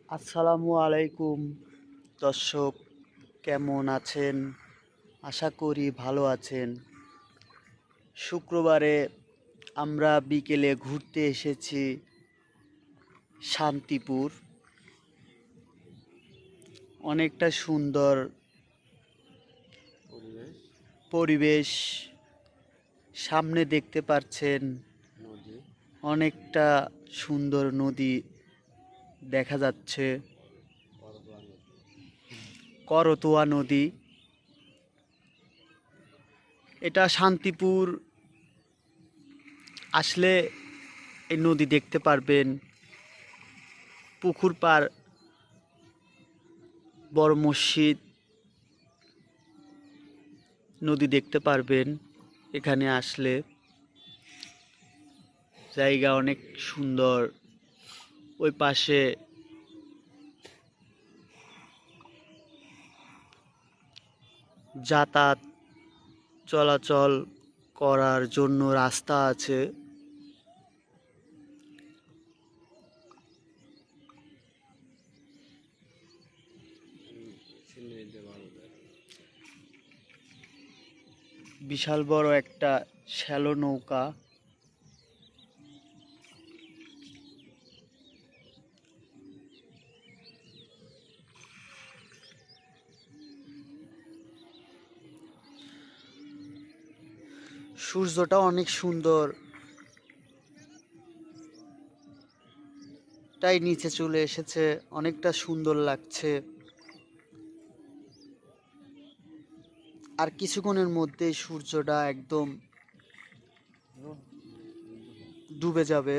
আসসালামু আলাইকুম দর্শক, কেমন আছেন? আশা করি ভালো আছেন। শুক্রবারে আমরা বিকেলে ঘুরতে এসেছি শান্তিপুর। অনেকটা সুন্দর পরিবেশ, পরিবেশ, সামনে দেখতে পাচ্ছেন নদী, অনেকটা সুন্দর নদী দেখা যাচ্ছে, করদোয়া নদী। করতোয়া নদী। এটা শান্তিপুর আসলে এই নদী দেখতে পারবেন। পুকুর পাড়, বড় মসজিদ, নদী দেখতে পারবেন এখানে আসলে। জায়গা অনেক সুন্দর। ওই পাশে যাতায়াত চলাচল করার জন্য রাস্তা আছে। সিনারিতে ভালো লাগে। বিশাল বড় একটা শ্যালো নৌকা। সূর্যটা অনেক সুন্দর, তাই নিচে চলে এসেছে, অনেকটা সুন্দর লাগছে। আর কিছুক্ষণের মধ্যেই সূর্যটা একদম ডুবে যাবে।